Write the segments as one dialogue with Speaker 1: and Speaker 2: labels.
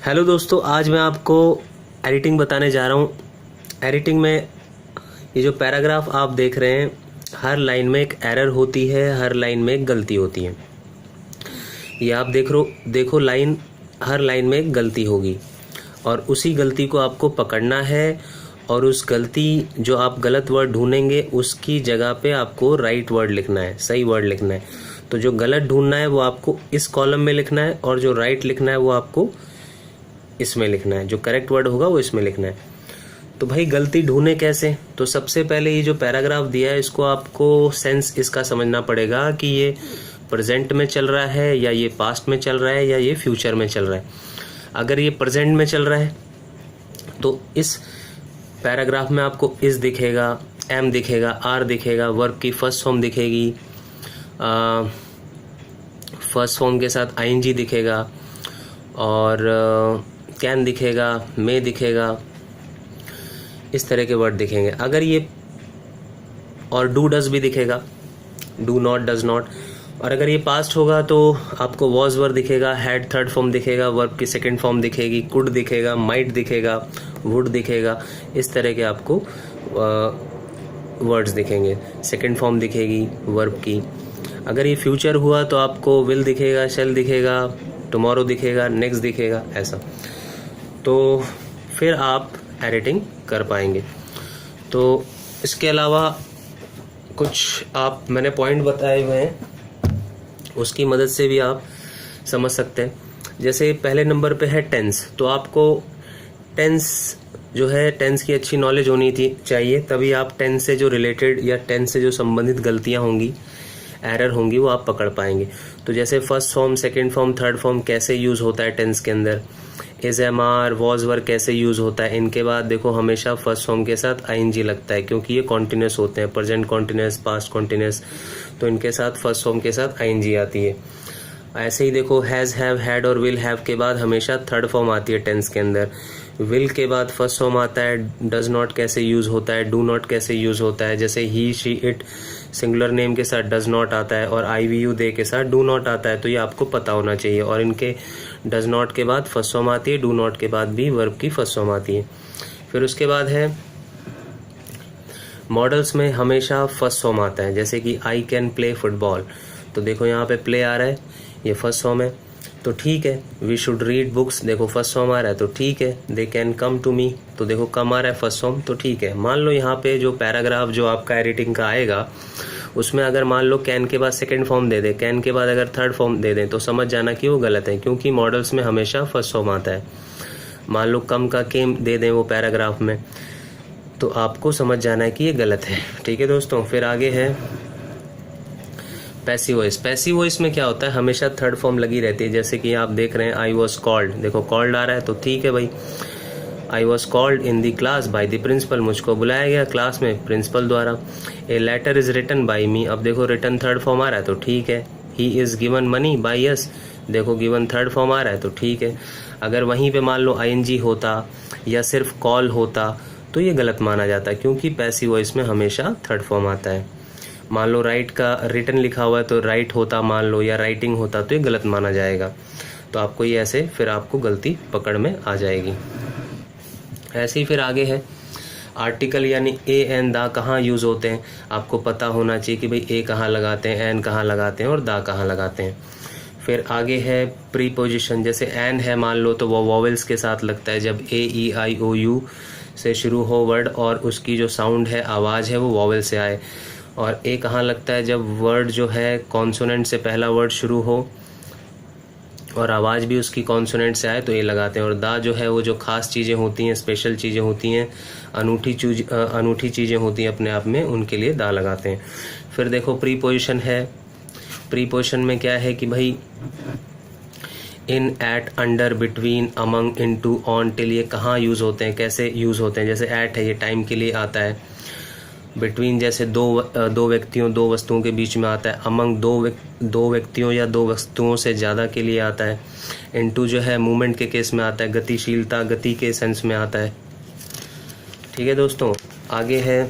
Speaker 1: Hello दोस्तों, आज मैं आपको एडिटिंग बताने जा रहा हूँ। एडिटिंग में ये जो पैराग्राफ आप देख रहे हैं, हर लाइन में एक एरर होती है, हर लाइन में एक गलती होती है। ये आप देखो लाइन, हर लाइन में एक गलती होगी और उसी गलती को आपको पकड़ना है और उस गलती जो आप गलत वर्ड ढूंढेंगे उसकी जगह पे आपको राइट वर्ड लिखना है, सही वर्ड लिखना है। तो जो गलत ढूंढना है वो आपको इस कॉलम में लिखना है और जो राइट लिखना है वो आपको इसमें लिखना है। जो करेक्ट वर्ड होगा वो इसमें लिखना है। तो भाई गलती ढूंढे कैसे? तो सबसे पहले ये जो पैराग्राफ दिया है इसको आपको सेंस इसका समझना पड़ेगा कि ये प्रेजेंट में चल रहा है या ये पास्ट में चल रहा है या ये फ्यूचर में चल रहा है। अगर ये प्रेजेंट में चल रहा है तो इस पैराग्राफ में आपको इस दिखेगा, एम दिखेगा, आर दिखेगा, वर्ब की फर्स्ट फॉर्म दिखेगी, फर्स्ट फॉर्म के साथ आईएनजी दिखेगा और कैन दिखेगा, मे दिखेगा, इस तरह के वर्ड दिखेंगे। अगर ये और डू डज भी दिखेगा, डू नॉट, डज नॉट। और अगर ये पास्ट होगा तो आपको वॉज वर्ड दिखेगा, हैड थर्ड फॉर्म दिखेगा, वर्ब की सेकंड फॉर्म दिखेगी, कुड दिखेगा, माइट दिखेगा, वुड दिखेगा। इस तरह के आपको वर्ड्स दिखेंगे। सेकंड फॉर्म दिखेगी वर्ब की। अगर ये फ्यूचर हुआ तो आपको विल दिखेगा, शेल दिखेगा, टुमारो दिखेगा, नेक्स्ट दिखेगा, ऐसा। तो फिर आप एडिटिंग कर पाएंगे। तो इसके अलावा कुछ मैंने पॉइंट बताए हुए हैं, उसकी मदद से भी आप समझ सकते हैं। जैसे पहले नंबर पे है टेंस, तो आपको टेंस जो है, टेंस की अच्छी नॉलेज होनी चाहिए, तभी आप टेंस से जो रिलेटेड या टेंस से जो संबंधित गलतियां होंगी, एरर होंगी, वो आप पकड़ पाएंगे। तो जैसे first form, second form, third form कैसे यूज़ होता है टेंस के अंदर, इज, एम, आर, वॉज, वर कैसे यूज़ होता है। इनके बाद देखो हमेशा फर्स्ट फॉर्म के साथ आईएनजी लगता है क्योंकि ये कॉन्टिन्यूस होते हैं, प्रेजेंट कॉन्टिन्यूस, पास्ट कॉन्टिन्यूस, तो इनके साथ फर्स्ट फॉर्म के साथ आईएनजी आती है। ऐसे ही देखो हैज़, हैव, हैड और विल हैव के बाद हमेशा थर्ड फॉर्म आती है टेंस के अंदर। विल के बाद फर्स्ट फॉर्म आता है। डज नॉट कैसे यूज़ होता है, डू नॉट कैसे यूज़ होता है। जैसे ही, शी, इट सिंगुलर नेम के साथ डज नॉट आता है और आई वी यू दे के साथ डू नॉट आता है, तो ये आपको पता होना चाहिए। और इनके डज नॉट के बाद फर्स्ट फॉर्म आती है, डू नॉट के बाद भी वर्ब की फर्स्ट फॉर्म आती है। फिर उसके बाद है मॉडल्स में हमेशा फर्स्ट फॉर्म आता है। जैसे कि आई कैन प्ले फुटबॉल, तो देखो यहाँ पे प्ले आ रहा है, ये फर्स्ट फॉर्म है, तो ठीक है। वी शुड रीड बुक्स, देखो फर्स्ट फॉर्म आ रहा है, तो ठीक है। They can come to me, तो देखो कम आ रहा है फर्स्ट फॉर्म, तो ठीक है। मान लो यहाँ पे जो पैराग्राफ जो आपका एडिटिंग का आएगा उसमें अगर मान लो कैन के बाद second form they they, can के बाद अगर थर्ड फॉर्म दे दें, तो समझ जाना कि वो गलत है, क्योंकि मॉडल्स में हमेशा फर्स्ट फॉर्म आता है। मान लो कम का केम दे दें वो पैराग्राफ में, तो आपको समझ जाना है कि ये गलत है। ठीक है दोस्तों। फिर आगे है पैसिव वॉइस। पैसिव वॉइस में क्या होता है, हमेशा थर्ड फॉर्म लगी रहती है। जैसे कि आप देख रहे हैं आई वॉज कॉल्ड, देखो कॉल्ड आ रहा है, तो ठीक है भाई। I was called in the class by the principal, मुझको बुलाया गया क्लास में प्रिंसिपल द्वारा। A letter is written by me, अब देखो रिटन थर्ड फॉर्म आ रहा है, तो ठीक है। He is given money by yes, देखो गिवन थर्ड फॉर्म आ रहा है, तो ठीक है। अगर वहीं पे मान लो आईएनजी होता या सिर्फ कॉल होता तो ये गलत माना जाता है, क्योंकि पैसिव वॉइस में हमेशा थर्ड फॉर्म आता है। मान लो राइट का रिटन लिखा हुआ है तो राइट होता मान लो, या राइटिंग होता तो ये गलत माना जाएगा। तो आपको ये ऐसे फिर आपको गलती पकड़ में आ जाएगी। ऐसे ही फिर आगे है आर्टिकल, यानी ए एन दा कहाँ यूज़ होते हैं। आपको पता होना चाहिए कि भाई ए कहाँ लगाते हैं, एन कहाँ लगाते हैं और दा कहाँ लगाते हैं। फिर आगे है प्रीपोजिशन। जैसे एन है मान लो, तो वो वॉवेल्स के साथ लगता है। जब ए ई आई ओ यू से शुरू हो वर्ड और उसकी जो साउंड है, आवाज़ है, वो वॉवेल से आए। और ए कहाँ लगता है, जब वर्ड जो है कॉन्सोनेंट से पहला वर्ड शुरू हो और आवाज़ भी उसकी कॉन्सोनेंट से आए, तो ए लगाते हैं। और दा जो है वो जो खास चीज़ें होती हैं, स्पेशल चीज़ें होती हैं, अनूठी चीज़ें होती हैं अपने आप में, उनके लिए दा लगाते हैं। फिर देखो प्रीपोजिशन है। प्रीपोजिशन में क्या है कि भाई in, at, under, between, among, into, on, till, ये कहाँ यूज़ होते हैं, कैसे यूज़ होते हैं। जैसे एट है, ये टाइम के लिए आता है। बिटवीन जैसे दो व्यक्तियों, दो वस्तुओं के बीच में आता है। अमंग दो व्यक्तियों या दो वस्तुओं से ज़्यादा के लिए आता है। इनटू जो है मूवमेंट के केस में आता है, गतिशीलता, गति के सेंस में आता है। ठीक है दोस्तों। आगे है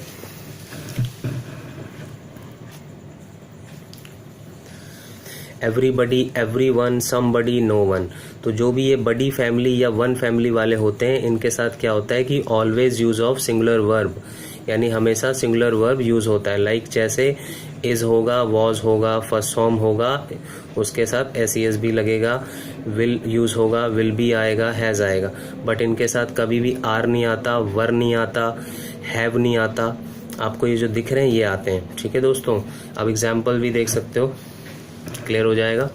Speaker 1: everybody, everyone, somebody, no one. तो जो भी ये बड़ी फैमिली या वन फैमिली वाले होते हैं, इनके साथ क्या होता है कि always use of singular verb, यानी हमेशा सिंगुलर वर्ब यूज होता है। लाइक जैसे इज होगा, वॉज होगा, फर्स्ट फॉर्म होगा, उसके साथ एस भी लगेगा, विल यूज होगा, विल भी आएगा, हैज आएगा। बट इनके साथ कभी भी आर नहीं आता, वर नहीं आता, हैव नहीं आता। आपको ये जो दिख रहे हैं ये आते हैं। ठीक है दोस्तों, अब एग्जाम्पल भी देख सकते हो, क्लियर हो जाएगा।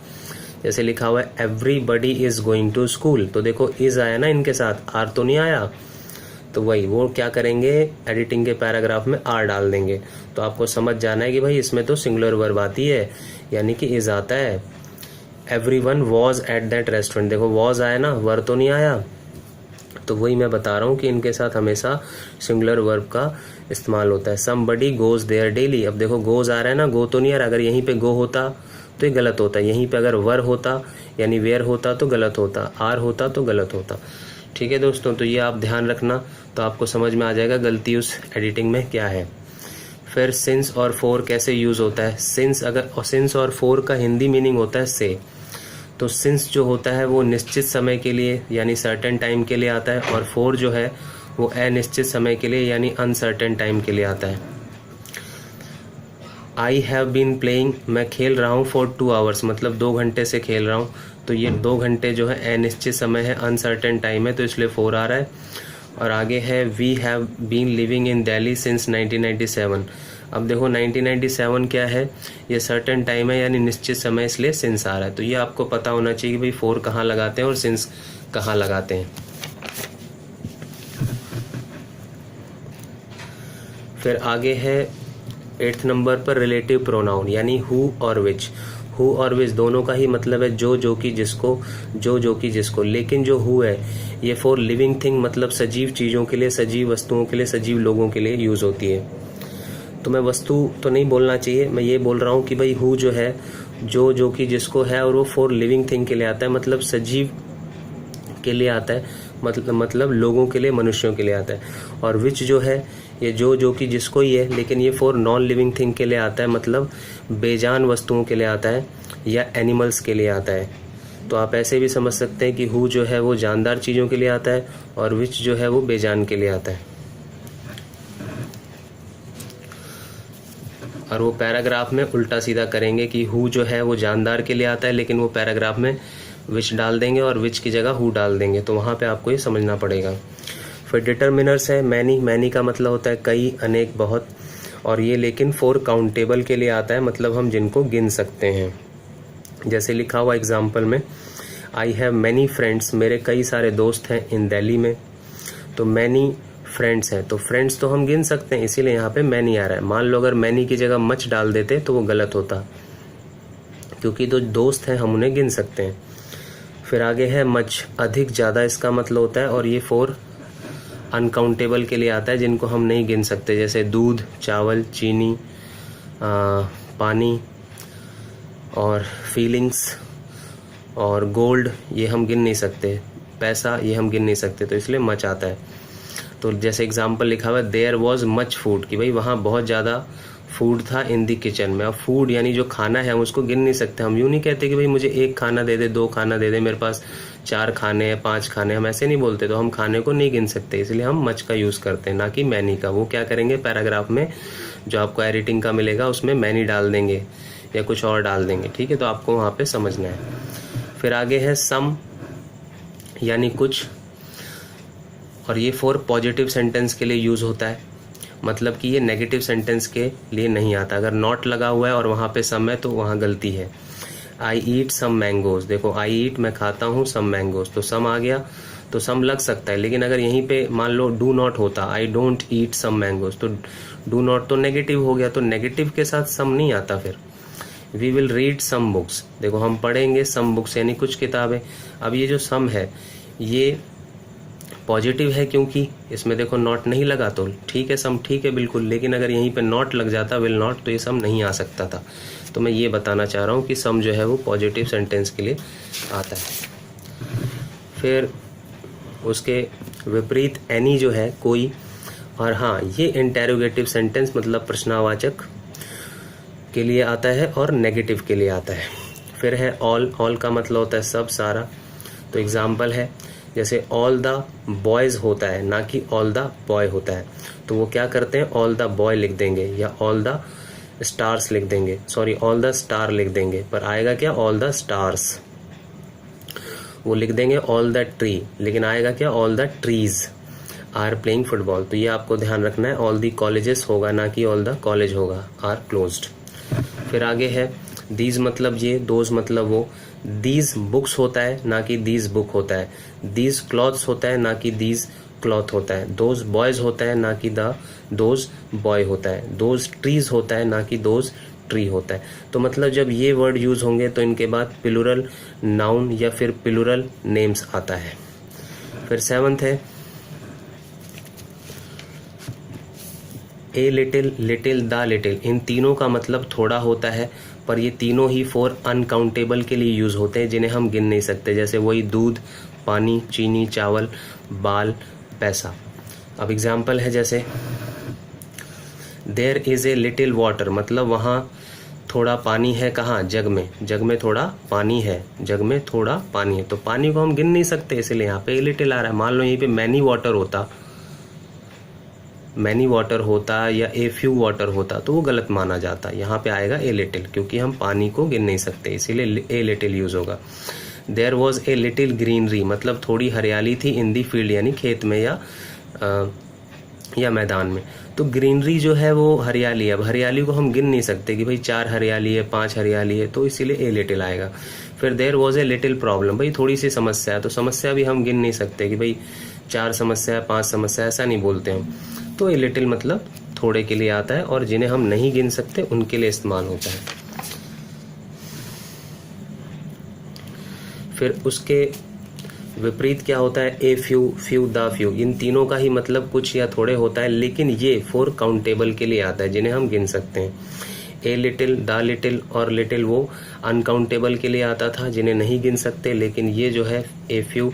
Speaker 1: जैसे लिखा हुआ है everybody is going to school, तो देखो इज आया ना इनके साथ, आर तो नहीं आया। तो वही वो क्या करेंगे, एडिटिंग के पैराग्राफ में आर डाल देंगे। तो आपको समझ जाना है कि भाई इसमें तो सिंगुलर वर्ब आती है, यानी कि इज आता है। Everyone was at that restaurant, देखो वॉज आया ना, वर तो नहीं आया। तो वही मैं बता रहा हूँ कि इनके साथ हमेशा सिंगुलर वर्ब का इस्तेमाल होता है। समबडी गोज देयर डेली, अब देखो गोज आ रहा है ना, गो तो नहीं आ रहा। अगर यहीं पे गो होता तो ये गलत होता, यहीं पे अगर वर होता यानी वेयर होता तो गलत होता, आर होता तो गलत होता। ठीक है दोस्तों, तो ये आप ध्यान रखना, तो आपको समझ में आ जाएगा गलती उस एडिटिंग में क्या है। फिर सिंस और फोर कैसे यूज होता है। सिंस और फोर का हिंदी मीनिंग होता है से। तो सिंस जो होता है वो निश्चित समय के लिए यानी सर्टेन टाइम के लिए आता है, और फोर जो है वो अनिश्चित समय के लिए यानी अनसर्टेन टाइम के लिए आता है। आई हैव बीन प्लेइंग, मैं खेल रहा हूँ फॉर 2 आवर्स, मतलब 2 घंटे से खेल रहा हूँ। तो ये 2 घंटे जो है अनिश्चित समय है, अनसर्टेन टाइम है, तो इसलिए 4 आ रहा है। और आगे है we have been living in Delhi since 1997। अब देखो 1997 क्या है, ये सर्टेन टाइम है यानी निश्चित समय, इसलिए सिंस आ रहा है। तो ये आपको पता होना चाहिए कि भाई 4 कहाँ लगाते हैं और सिंस कहाँ लगाते हैं। फिर आगे है 8th नंबर पर रिलेटिव प्रोनाउन, यानी हु और विच। हु और विच दोनों का ही मतलब है जो कि जिसको, जो कि जिसको। लेकिन जो हु है ये फॉर लिविंग थिंग, मतलब सजीव चीज़ों के लिए, सजीव वस्तुओं के लिए, सजीव लोगों के लिए यूज़ होती है। तो मैं वस्तु तो नहीं बोलना चाहिए, मैं ये बोल रहा हूँ कि भाई हु जो है जो कि जिसको है, और वो फॉर लिविंग थिंग के लिए आता है, मतलब सजीव के लिए आता है, मतलब लोगों के लिए, मनुष्यों के लिए आता है। और विच जो है ये जो कि जिसको ही है, लेकिन ये फॉर नॉन लिविंग थिंग के लिए आता है, मतलब बेजान वस्तुओं के लिए आता है या एनिमल्स के लिए आता है। तो आप ऐसे भी समझ सकते हैं कि हु जो है वो जानदार चीज़ों के लिए आता है, और विच जो है वो बेजान के लिए आता है। और वो पैराग्राफ में उल्टा सीधा करेंगे कि हु जो है वो जानदार के लिए आता है, लेकिन वो पैराग्राफ में विच डाल देंगे और विच की जगह हु डाल देंगे। तो वहाँ पे आपको ये समझना पड़ेगा। फिर डिटर्मिनर्स है मैनी का मतलब होता है कई, अनेक, बहुत। और ये लेकिन फॉर काउंटेबल के लिए आता है, मतलब हम जिनको गिन सकते हैं। जैसे लिखा हुआ एग्जाम्पल में आई हैव मैनी फ्रेंड्स, मेरे कई सारे दोस्त हैं इन दिल्ली में। तो मैनी फ्रेंड्स हैं, तो फ्रेंड्स तो हम गिन सकते हैं, इसीलिए यहाँ पे मैनी आ रहा है। मान लो अगर मैनी की जगह मच डाल देते तो वो गलत होता, क्योंकि जो दोस्त हैं हम उन्हें गिन सकते हैं। फिर आगे है मच, अधिक, ज़्यादा इसका मतलब होता है, और ये फॉर अनकाउंटेबल के लिए आता है, जिनको हम नहीं गिन सकते। जैसे दूध, चावल, चीनी, पानी और फीलिंग्स और गोल्ड, ये हम गिन नहीं सकते। पैसा, ये हम गिन नहीं सकते, तो इसलिए मच आता है। तो जैसे एग्जाम्पल लिखा हुआ है देयर वॉज मच फूड, कि भाई वहाँ बहुत ज़्यादा फूड था इन दी किचन में। अब फूड यानी जो खाना है हम उसको गिन नहीं सकते। हम यूँ नहीं कहते कि भाई मुझे 1 खाना दे दे, 2 खाना दे दे, मेरे पास 4 खाने हैं, 5 खाने, हम ऐसे नहीं बोलते। तो हम खाने को नहीं गिन सकते, इसलिए हम मच का यूज़ करते हैं, ना कि मैनी का। वो क्या करेंगे, पैराग्राफ में जो आपको एडिटिंग का मिलेगा उसमें मैनी डाल देंगे या कुछ और डाल देंगे। ठीक है, तो आपको वहाँ पे समझना है। फिर आगे है सम, यानी कुछ, और ये फॉर पॉजिटिव सेंटेंस के लिए यूज़ होता है, मतलब कि ये नेगेटिव सेंटेंस के लिए नहीं आता। अगर नॉट लगा हुआ है और वहाँ पे सम है तो वहाँ गलती है। आई ईट सम मैंगोज, देखो आई ईट मैं खाता हूँ, सम मैंगोज, तो सम आ गया, तो सम लग सकता है। लेकिन अगर यहीं पे मान लो डू नॉट होता, I don't eat some mangoes, तो डू नॉट तो नेगेटिव हो गया, तो नेगेटिव के साथ सम नहीं आता। फिर we will read some books, देखो हम पढ़ेंगे सम बुक्स यानी कुछ किताबें। अब ये जो सम है ये पॉजिटिव है, क्योंकि इसमें देखो नॉट नहीं लगा, तो ठीक है, सम ठीक है बिल्कुल। लेकिन अगर यहीं पे नॉट लग जाता, विल नॉट, तो ये सम नहीं आ सकता था। तो मैं ये बताना चाह रहा हूँ कि सम जो है वो पॉजिटिव सेंटेंस के लिए आता है। फिर उसके विपरीत एनी जो है कोई, और हाँ ये इंटेरोगेटिव सेंटेंस मतलब प्रश्नवाचक के लिए आता है और नेगेटिव के लिए आता है। फिर है ऑल, ऑल का मतलब होता है सब, सारा। तो एग्जाम्पल है जैसे ऑल द बॉयज़ होता है, ना कि ऑल द बॉय होता है, तो वो क्या करते हैं, ऑल द बॉय लिख देंगे या ऑल द स्टार्स लिख देंगे, सॉरी ऑल द स्टार लिख देंगे, पर आएगा क्या, ऑल द स्टार्स। वो लिख देंगे ऑल द ट्री, लेकिन आएगा क्या, all the trees are playing football. तो ये आपको ध्यान रखना है, ऑल द कॉलेजेस होगा, ना कि ऑल द कॉलेज होगा, आर क्लोज्ड। फिर आगे है दीज मतलब ये, दोज मतलब वो, दीज बुक्स होता है, ना कि दीज बुक होता है, दीज क्लॉथ्स होता है, ना कि दीज क्लॉथ होता है, दोज बॉयज होता है, ना कि द दोज बॉय होता है, दोज ट्रीज होता है, ना कि दोज ट्री होता है। तो मतलब जब ये वर्ड यूज होंगे तो इनके बाद प्लूरल नाउन या फिर प्लूरल नेम्स आता है। फिर 7th है a little, little, the little, इन तीनों का मतलब थोड़ा होता है, पर ये तीनों ही फॉर अनकाउंटेबल के लिए यूज होते हैं जिन्हें हम गिन नहीं सकते, जैसे वही दूध, पानी, चीनी, चावल, बाल, पैसा। अब एग्जाम्पल है जैसे there is a little water, मतलब वहाँ थोड़ा पानी है, कहाँ, जग में, जग में थोड़ा पानी है, जग में थोड़ा पानी है, तो पानी को हम गिन नहीं सकते, इसलिए यहाँ पे ए लिटिल आ रहा है। मान लो यहीं पे मैनी वाटर होता, मैनी वाटर होता या ए फ्यू वाटर होता तो वो गलत माना जाता, यहाँ पे आएगा ए लिटिल, क्योंकि हम पानी को गिन नहीं सकते, इसीलिए ए लिटिल यूज होगा। There was a little greenery, मतलब थोड़ी हरियाली थी, इन दी फील्ड यानी खेत में या मैदान में। तो ग्रीनरी जो है वो हरियाली है, अब हरियाली को हम गिन नहीं सकते कि भाई 4 हरियाली है, 5 हरियाली है, तो इसीलिए ए लिटिल आएगा। फिर there was a little problem, भाई थोड़ी सी समस्या है, तो समस्या भी हम गिन नहीं सकते कि भाई 4 समस्या है, 5 समस्या, ऐसा नहीं बोलते हम। तो ए लिटिल मतलब थोड़े के लिए आता है, और जिन्हें हम नहीं गिन सकते उनके लिए इस्तेमाल होता है। फिर उसके विपरीत क्या होता है, a few, few, the few, इन तीनों का ही मतलब कुछ या थोड़े होता है, लेकिन ये फॉर काउंटेबल के लिए आता है, जिन्हें हम गिन सकते हैं। ए लिटिल, द लिटिल और लिटिल वो अनकाउंटेबल के लिए आता था, जिन्हें नहीं गिन सकते, लेकिन ये जो है a few,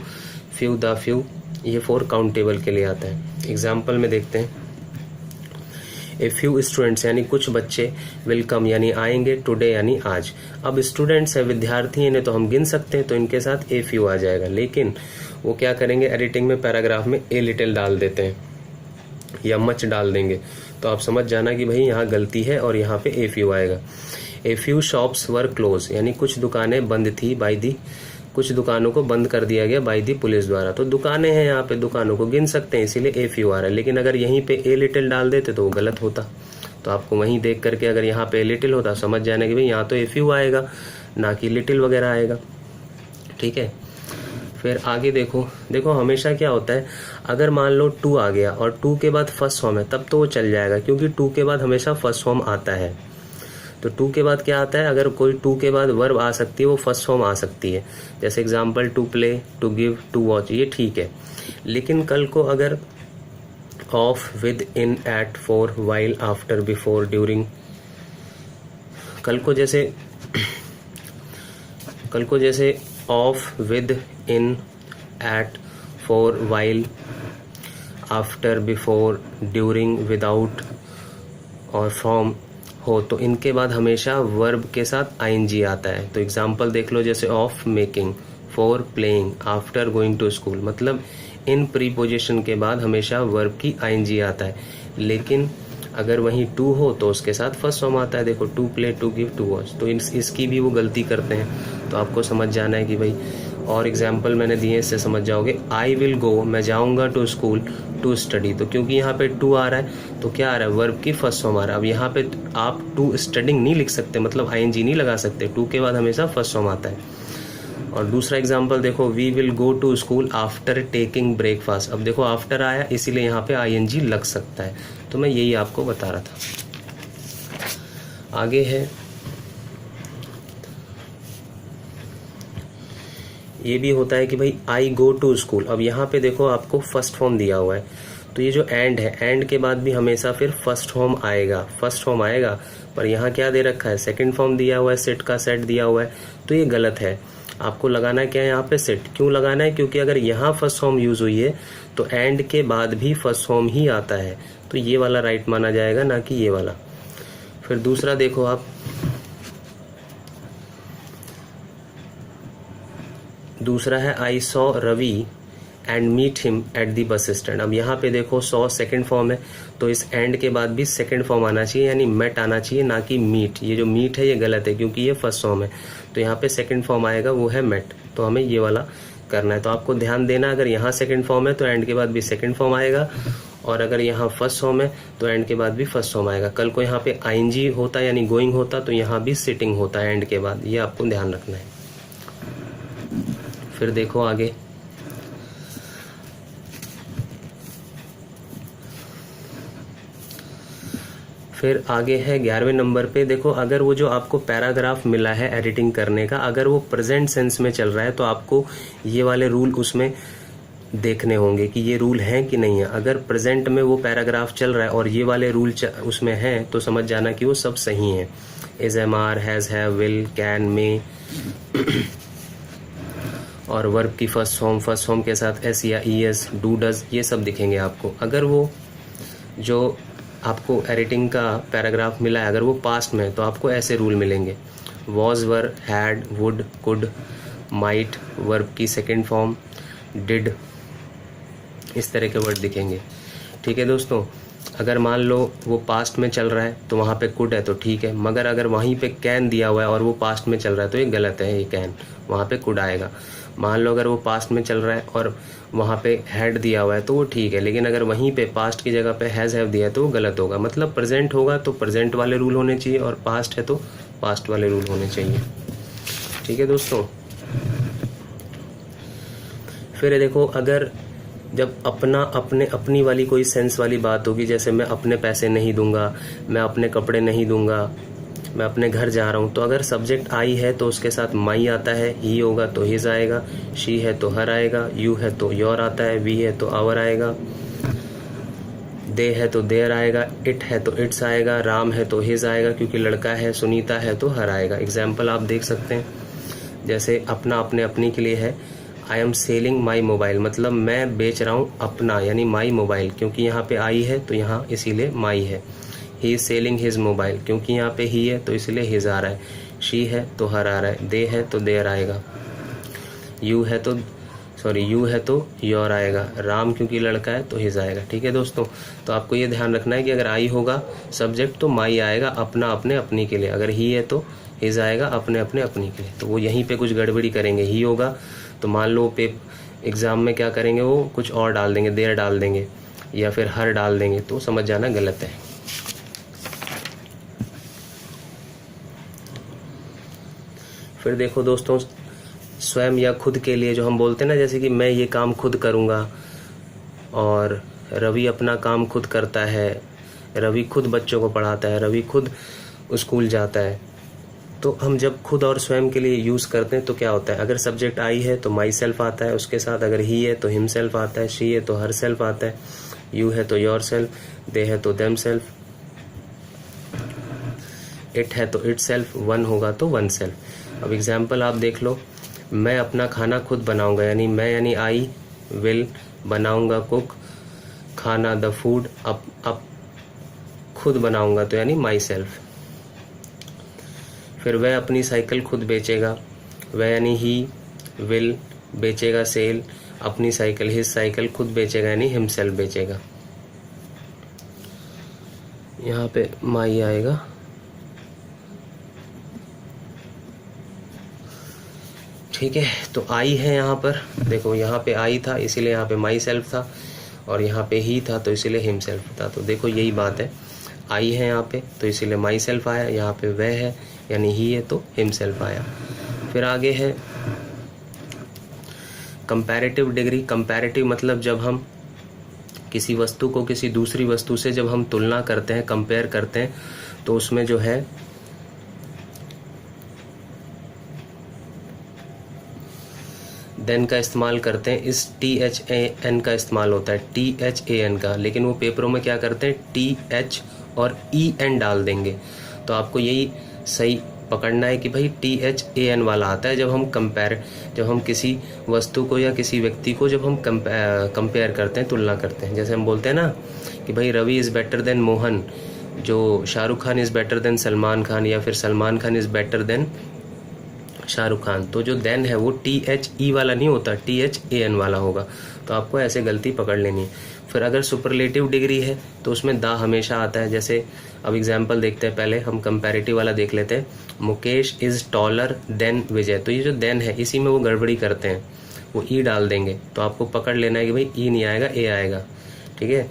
Speaker 1: few, the few, ये फॉर काउंटेबल के लिए आता है। एग्जाम्पल में देखते हैं, ए फ्यू स्टूडेंट्स यानी कुछ बच्चे, विल कम यानी आएंगे, टुडे यानी आज। अब स्टूडेंट्स है, विद्यार्थी, इन्हें तो हम गिन सकते हैं, तो इनके साथ ए फ्यू आ जाएगा, लेकिन वो क्या करेंगे, एडिटिंग में पैराग्राफ में ए लिटिल डाल देते हैं या मच डाल देंगे, तो आप समझ जाना कि भाई यहाँ गलती है और यहाँ पे ए फ्यू आएगा। A few shops were close यानी कुछ दुकानें बंद थी, बाय दी, कुछ दुकानों को बंद कर दिया गया बाय दी पुलिस द्वारा। तो दुकानें हैं, यहाँ पे दुकानों को गिन सकते हैं, इसीलिए ए फ्यू आ रहा है, लेकिन अगर यहीं पे ए लिटिल डाल देते तो वो गलत होता। तो आपको वहीं देख करके अगर यहाँ पे ए लिटिल होता समझ जाना कि भाई यहाँ तो ए फ्यू आएगा, ना कि लिटिल वगैरह आएगा, ठीक है। फिर आगे देखो हमेशा क्या होता है, अगर मान लो टू आ गया और टू के बाद फर्स्ट फॉर्म है, तब तो वो चल जाएगा, क्योंकि टू के बाद हमेशा फर्स्ट फॉर्म आता है। तो टू के बाद क्या आता है, अगर कोई टू के बाद वर्ब आ सकती है, वो फर्स्ट फॉर्म आ सकती है, जैसे example to play, to give, to watch, ये ठीक है। लेकिन कल को अगर of, with, in, at, for, while, after, before, during, कल को जैसे of, with, in, at, for, while, after, before, during, without और फ्रॉम हो, तो इनके बाद हमेशा वर्ब के साथ आईएनजी आता है। तो एग्जाम्पल देख लो, जैसे of making, for playing, after going to school, मतलब इन प्रीपोजिशन के बाद हमेशा वर्ब की आईएनजी आता है। लेकिन अगर वहीं टू हो तो उसके साथ फर्स्ट फॉर्म आता है, देखो to play, to give, to watch, तो इसकी भी वो गलती करते हैं। तो आपको समझ जाना है कि भाई, और एग्जाम्पल मैंने दिए, इससे समझ जाओगे। आई विल गो, मैं जाऊंगा टू स्कूल, टू स्टडी, तो क्योंकि यहाँ पे टू आ रहा है तो क्या आ रहा है, वर्ब की फर्स्ट फॉर्म आ रहा है। अब यहाँ पे आप टू स्टडिंग नहीं लिख सकते, मतलब आईएनजी नहीं लगा सकते, टू के बाद हमेशा फर्स्ट फॉर्म आता है। और दूसरा एग्जाम्पल देखो, we will go to school after taking breakfast, अब देखो आफ्टर आया, इसीलिए यहाँ पे आईएनजी लग सकता है। तो मैं यही आपको बता रहा था। आगे है, ये भी होता है कि भाई आई गो टू स्कूल, अब यहाँ पे देखो आपको फर्स्ट फॉर्म दिया हुआ है, तो ये जो एंड है, एंड के बाद भी हमेशा फिर फर्स्ट फॉर्म आएगा, पर यहाँ क्या दे रखा है, सेकंड फॉर्म दिया हुआ है, सेट का सेट दिया हुआ है, तो ये गलत है। आपको लगाना क्या है यहाँ पे, सेट। क्यों लगाना है, क्योंकि अगर यहाँ फर्स्ट फॉर्म यूज हुई है तो एंड के बाद भी फर्स्ट फॉर्म ही आता है, तो ये वाला राइट माना जाएगा, ना कि ये वाला। फिर दूसरा देखो आप, दूसरा है I saw Ravi and meet him at the bus stand. अब यहाँ पे देखो सॉ सेकंड फॉर्म है, तो इस एंड के बाद भी सेकंड फॉर्म आना चाहिए, यानी मेट आना चाहिए, ना कि मीट। ये जो मीट है ये गलत है क्योंकि ये फर्स्ट फॉर्म है, तो यहाँ पे सेकंड फॉर्म आएगा, वो है मेट। तो हमें ये वाला करना है। तो आपको ध्यान देना, अगर यहाँ सेकंड फॉर्म है तो एंड के बाद भी सेकंड फॉर्म आएगा, और अगर यहाँ फर्स्ट फॉर्म है तो एंड के बाद भी फर्स्ट फॉर्म आएगा। कल को यहाँ पे आईएनजी होता यानी गोइंग होता तो यहाँ भी सिटिंग होता है एंड के बाद, ये आपको ध्यान रखना है। फिर देखो आगे, फिर आगे है 11वें नंबर पे। देखो अगर वो जो आपको पैराग्राफ मिला है एडिटिंग करने का, अगर वो प्रेजेंट सेंस में चल रहा है तो आपको ये वाले रूल उसमें देखने होंगे कि ये रूल हैं कि नहीं है। अगर प्रेजेंट में वो पैराग्राफ चल रहा है और ये वाले रूल उसमें हैं तो समझ जाना कि वो सब सही हैं। Is, am, are, has, have, will, can, may, और वर्ब की फर्स्ट फॉर्म के साथ एस या ई एस, डू, डज, ये सब दिखेंगे आपको। अगर वो जो आपको एडिटिंग का पैराग्राफ मिला है अगर वो पास्ट में है तो आपको ऐसे रूल मिलेंगे, was, were, had, would, could, might, verb की सेकेंड फॉर्म, डिड, इस तरह के वर्ड दिखेंगे। ठीक है दोस्तों, अगर मान लो वो पास्ट में चल रहा है तो वहाँ पे कुड है तो ठीक है, मगर अगर वहीं पे कैन दिया हुआ है और वो पास्ट में चल रहा है तो ये गलत है, ये कैन, वहाँ पे कुड आएगा। मान लो अगर वो पास्ट में चल रहा है और वहाँ पे हैड दिया हुआ है तो वो ठीक है, लेकिन अगर वहीं पे पास्ट की जगह पे हैज़, हैव दिया है तो वो गलत होगा। मतलब प्रेजेंट होगा तो प्रेजेंट वाले रूल होने चाहिए और पास्ट है तो पास्ट वाले रूल होने चाहिए। ठीक है दोस्तों, फिर देखो अगर जब अपनी वाली कोई सेंस वाली बात होगी, जैसे मैं अपने पैसे नहीं दूंगा, मैं अपने कपड़े नहीं दूंगा, मैं अपने घर जा रहा हूँ, तो अगर सब्जेक्ट आई है तो उसके साथ माई आता है, ही होगा तो हिज आएगा, शी है तो हर आएगा, यू है तो योर आता है, वी है तो आवर आएगा, दे है तो देयर आएगा, इट है तो इट्स आएगा, राम है तो हिज आएगा क्योंकि लड़का है, सुनीता है तो हर आएगा। एग्जाम्पल आप देख सकते हैं, जैसे अपना अपने अपनी के लिए है, I am selling my mobile, मतलब मैं बेच रहा हूँ अपना यानी माई मोबाइल, क्योंकि यहाँ पे आई है तो यहाँ इसीलिए माई है। He is selling his mobile, क्योंकि यहाँ पे ही है तो इसलिए हिज आ रहा है। शी है तो हर आ रहा है, दे है तो देयर आएगा, यू है तो योर आएगा, राम क्योंकि लड़का है तो हिज आएगा। ठीक है दोस्तों, तो आपको ये ध्यान रखना है कि अगर आई होगा सब्जेक्ट तो माई आएगा अपना अपने अपनी के लिए, अगर ही है तो हिज आएगा अपने अपने अपनी के लिए। तो वो यहीं पे कुछ गड़बड़ी करेंगे, ही होगा तो मान लो एग्ज़ाम में क्या करेंगे, वो कुछ और डाल देंगे, देर डाल देंगे या फिर हर डाल देंगे, तो समझ जाना गलत है। फिर देखो दोस्तों, स्वयं या खुद के लिए जो हम बोलते हैं ना, जैसे कि मैं ये काम खुद करूँगा, और रवि अपना काम खुद करता है, रवि खुद बच्चों को पढ़ाता है, रवि खुद स्कूल जाता है। तो हम जब खुद और स्वयं के लिए यूज़ करते हैं तो क्या होता है, अगर सब्जेक्ट आई है तो माई सेल्फ आता है उसके साथ, अगर ही है तो हिम सेल्फ आता है, शी है तो हर सेल्फ आता है, यू है तो योर सेल्फ, दे है तो देम सेल्फ, इट है तो इट सेल्फ, वन होगा तो वन सेल्फ। अब एग्जाम्पल आप देख लो, मैं अपना खाना खुद बनाऊंगा, यानी मैं यानी आई विल, बनाऊंगा कुक, खाना द फूड, अब खुद बनाऊंगा तो यानी माई सेल्फ। फिर वह अपनी साइकिल खुद बेचेगा, वह यानी ही विल, बेचेगा सेल, अपनी साइकिल हिज साइकिल, खुद बेचेगा यानी हिमसेल्फ बेचेगा। यहाँ पे माई आएगा। ठीक है, तो आई है यहाँ पर, देखो यहाँ पे आई था इसीलिए यहाँ पे माई सेल्फ था, और यहाँ पे ही था तो इसीलिए हिम सेल्फ था। तो देखो यही बात है, आई है यहाँ पे तो इसीलिए माई सेल्फ आया, यहाँ पे वह है यानी ही है तो हिम सेल्फ आया। फिर आगे है कंपैरेटिव डिग्री। कंपैरेटिव मतलब जब हम किसी वस्तु को किसी दूसरी वस्तु से जब हम तुलना करते हैं, कंपेयर करते हैं, तो उसमें जो है देन का इस्तेमाल करते हैं। इस THAN का इस्तेमाल होता है, THAN का, लेकिन वो पेपरों में क्या करते हैं TH और EN डाल देंगे। तो आपको यही सही पकड़ना है कि भाई THAN वाला आता है जब हम किसी वस्तु को या किसी व्यक्ति को जब हम कंपेयर करते हैं, तुलना करते हैं। जैसे हम बोलते हैं ना कि भाई Ravi is better than Mohan, जो Shahrukh Khan is better than Salman Khan, या फिर Salman Khan is better than Shahrukh Khan. तो जो देन है वो THE वाला नहीं होता, THAN वाला होगा। तो आपको ऐसे गलती पकड़ लेनी है। फिर अगर सुपरलेटिव डिग्री है तो उसमें दा हमेशा आता है। जैसे अब एग्जाम्पल देखते हैं, पहले हम कंपैरेटिव वाला देख लेते हैं। मुकेश इज टॉलर देन विजय। तो ये जो देन है इसी में वो गड़बड़ी करते हैं, वो ई डाल देंगे। तो आपको पकड़ लेना है कि भाई ई नहीं आएगा, ए आएगा। ठीक है,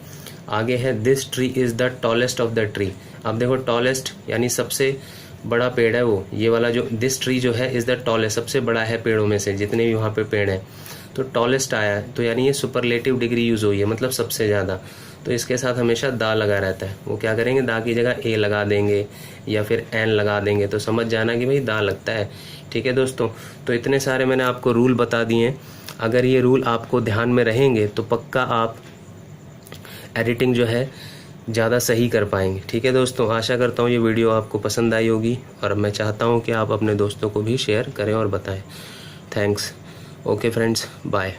Speaker 1: आगे है this tree is the tallest of the tree. अब देखो टॉलेस्ट यानी सबसे बड़ा पेड़ है वो, ये वाला जो दिस ट्री जो है इज द टॉलेस्ट, सबसे बड़ा है पेड़ों में से जितने भी वहाँ पे पेड़ हैं। तो टॉलेस्ट आया है, तो यानी ये सुपरलेटिव डिग्री यूज हुई है, मतलब सबसे ज़्यादा। तो इसके साथ हमेशा दा लगा रहता है। वो क्या करेंगे, दा की जगह ए लगा देंगे या फिर एन लगा देंगे। तो समझ जाना कि भाई दा लगता है। ठीक है दोस्तों, तो इतने सारे मैंने आपको रूल बता दिए हैं। अगर ये रूल आपको ध्यान में रहेंगे तो पक्का आप एडिटिंग जो है ज़्यादा सही कर पाएंगे। ठीक है दोस्तों, आशा करता हूँ ये वीडियो आपको पसंद आई होगी और मैं चाहता हूँ कि आप अपने दोस्तों को भी शेयर करें और बताएं। थैंक्स। Okay friends, bye.